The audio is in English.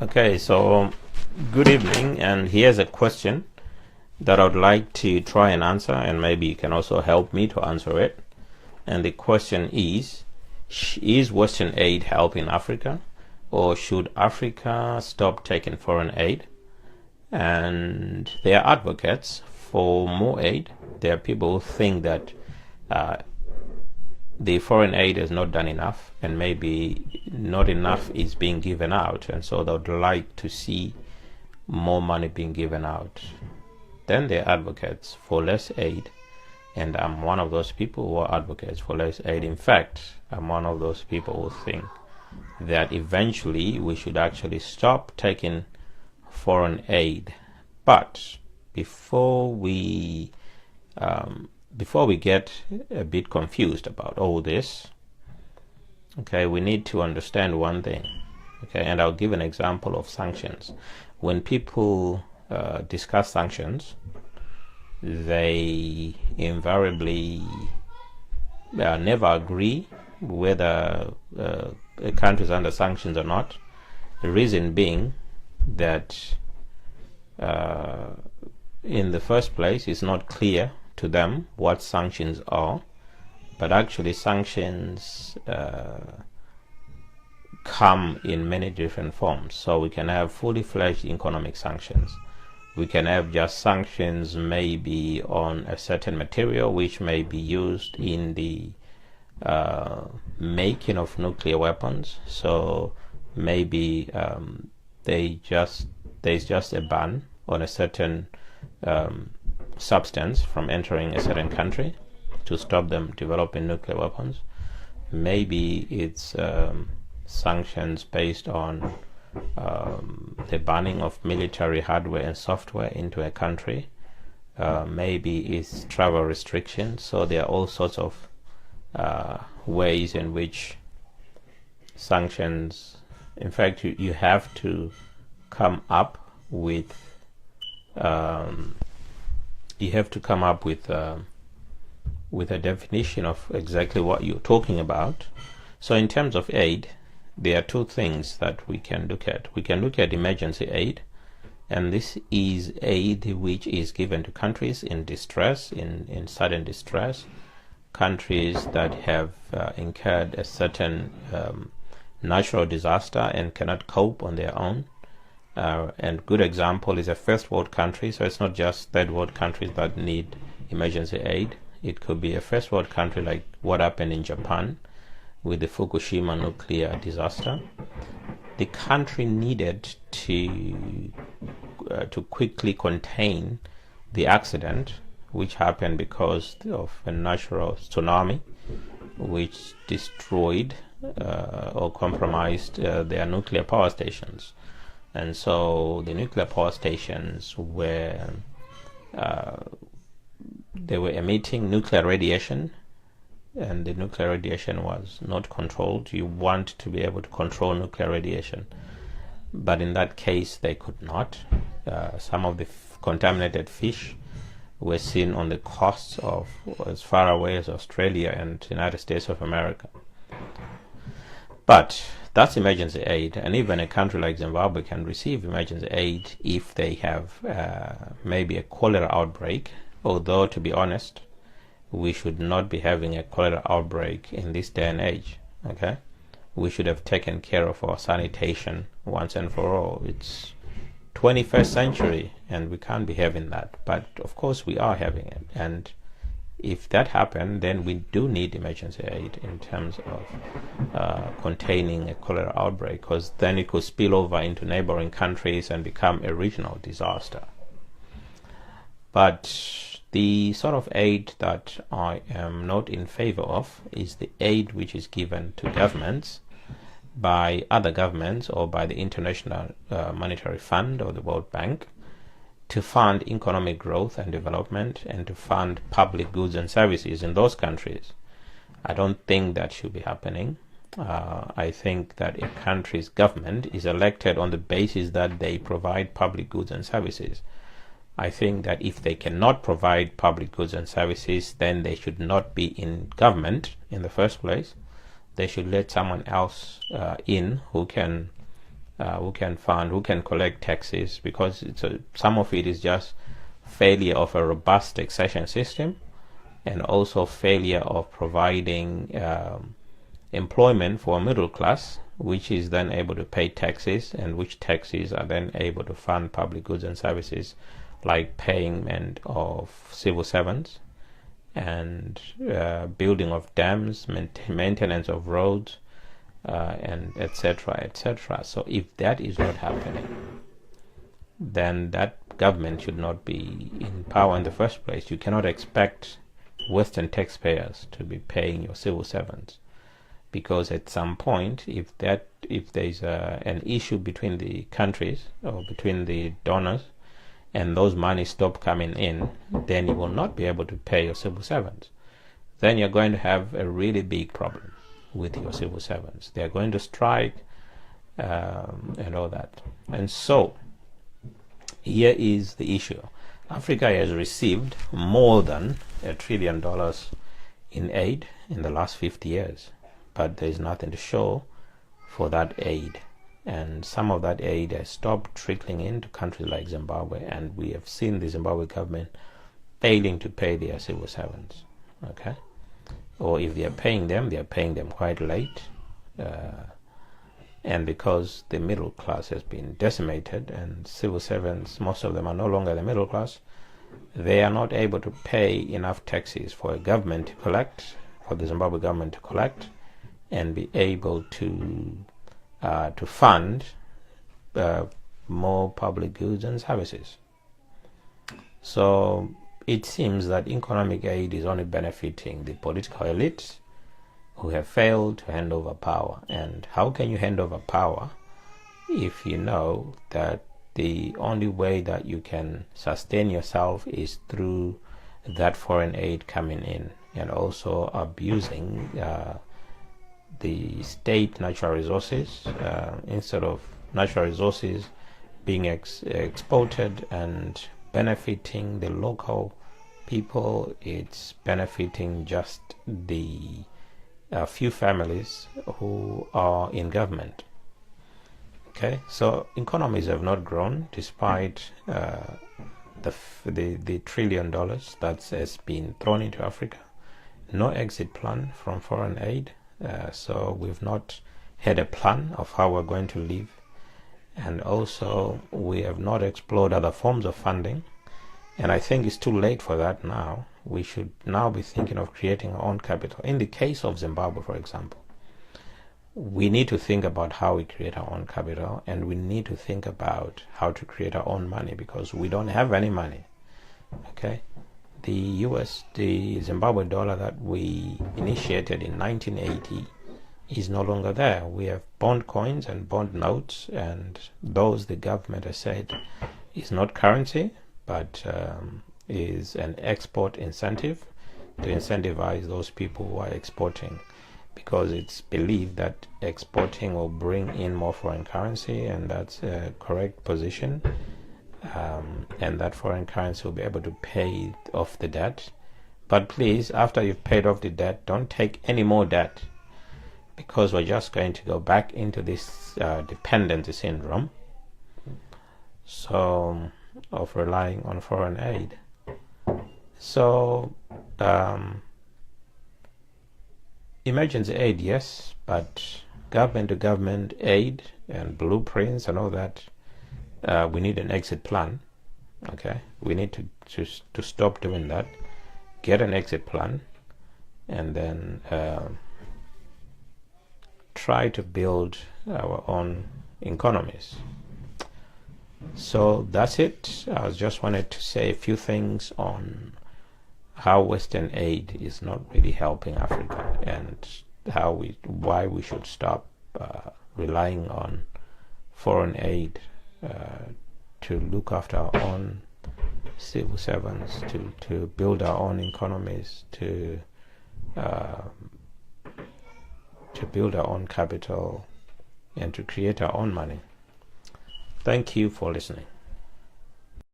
Okay, so good evening, and here's a question that I would like to try and answer, and maybe you can also help me to answer it. And the question is Western aid helping Africa, or should Africa stop taking foreign aid? And there are advocates for more aid. There are people who think that the foreign aid is not done enough, and maybe not enough is being given out, and so they would like to see more money being given out. Then there are advocates for less aid, and I'm one of those people who are advocates for less aid. In fact, I'm one of those people who think that eventually we should actually stop taking foreign aid. But before we get a bit confused about all this, okay, we need to understand one thing. Okay, and I'll give an example of sanctions. When people discuss sanctions, they invariably never agree whether a country is under sanctions or not. The reason being that in the first place, it's not clear to them what sanctions are, but actually sanctions come in many different forms. So we can have fully fledged economic sanctions. We can have just sanctions maybe on a certain material which may be used in the making of nuclear weapons. So maybe there's just a ban on a certain substance from entering a certain country to stop them developing nuclear weapons. Maybe it's sanctions based on the banning of military hardware and software into a country. Maybe it's travel restrictions. So there are all sorts of ways in which sanctions, in fact, you have to come up with with a definition of exactly what you're talking about. So in terms of aid, there are two things that we can look at. We can look at emergency aid, and this is aid which is given to countries in distress, in sudden distress, countries that have incurred a certain natural disaster and cannot cope on their own. And good example is a first world country, so it's not just third world countries that need emergency aid. It could be a first world country like what happened in Japan with the Fukushima nuclear disaster. The country needed to quickly contain the accident which happened because of a natural tsunami which destroyed or compromised their nuclear power stations. And so the nuclear power stations were they were emitting nuclear radiation, and the nuclear radiation was not controlled. You want to be able to control nuclear radiation, but in that case they could not. Some of the contaminated fish were seen on the coasts of as far away as Australia and United States of America. But that's emergency aid, and even a country like Zimbabwe can receive emergency aid if they have maybe a cholera outbreak, although to be honest, we should not be having a cholera outbreak in this day and age. Okay, we should have taken care of our sanitation once and for all. It's 21st century and we can't be having that, but of course we are having it. And if that happened, then we do need emergency aid in terms of containing a cholera outbreak, because then it could spill over into neighboring countries and become a regional disaster. But the sort of aid that I am not in favor of is the aid which is given to governments by other governments or by the International Monetary Fund or the World Bank to fund economic growth and development and to fund public goods and services in those countries. I don't think that should be happening. I think that a country's government is elected on the basis that they provide public goods and services. I think that if they cannot provide public goods and services, then they should not be in government in the first place. They should let someone else in who can who can fund, who can collect taxes, because some of it is just failure of a robust taxation system, and also failure of providing employment for a middle class, which is then able to pay taxes, and which taxes are then able to fund public goods and services like payment of civil servants and building of dams, maintenance of roads, and etc., etc. So if that is not happening, then that government should not be in power in the first place. You cannot expect Western taxpayers to be paying your civil servants, because at some point, if there's an issue between the countries or between the donors, and those money stop coming in, then you will not be able to pay your civil servants. Then you're going to have a really big problem with your civil servants. They're going to strike and all that. And so here is the issue. Africa has received more than $1 trillion in aid in the last 50 years, but there's nothing to show for that aid. And some of that aid has stopped trickling into countries like Zimbabwe, and we have seen the Zimbabwe government failing to pay their civil servants. Okay, or if they are paying them quite late, and because the middle class has been decimated, and civil servants, most of them are no longer the middle class, they are not able to pay enough taxes for a government to collect, for the Zimbabwe government to collect, and be able to fund more public goods and services. So it seems that economic aid is only benefiting the political elites who have failed to hand over power. And how can you hand over power if you know that the only way that you can sustain yourself is through that foreign aid coming in, and also abusing the state natural resources, instead of natural resources being exported and benefiting the local people, it's benefiting just the few families who are in government. Okay, so economies have not grown despite the $1 trillion that has been thrown into Africa. No exit plan from foreign aid. So we've not had a plan of how we're going to live, and also we have not explored other forms of funding, and I think it's too late for that now. We should now be thinking of creating our own capital. In the case of Zimbabwe, for example, we need to think about how we create our own capital, and we need to think about how to create our own money, because we don't have any money. Okay, the Zimbabwe dollar that we initiated in 1980 is no longer there. We have bond coins and bond notes, and those the government has said is not currency, but is an export incentive to incentivize those people who are exporting, because it's believed that exporting will bring in more foreign currency, and that's a correct position. And that foreign currency will be able to pay off the debt. But please, after you've paid off the debt, don't take any more debt, because we're just going to go back into this dependency syndrome, so of relying on foreign aid. So emergency aid, yes, but government to government aid and blueprints and all that, we need an exit plan. Okay, we need to stop doing that, get an exit plan, and then try to build our own economies. So that's it. I just wanted to say a few things on how Western aid is not really helping Africa, and why we should stop relying on foreign aid to look after our own civil servants, to build our own economies, to build our own capital, and to create our own money. Thank you for listening.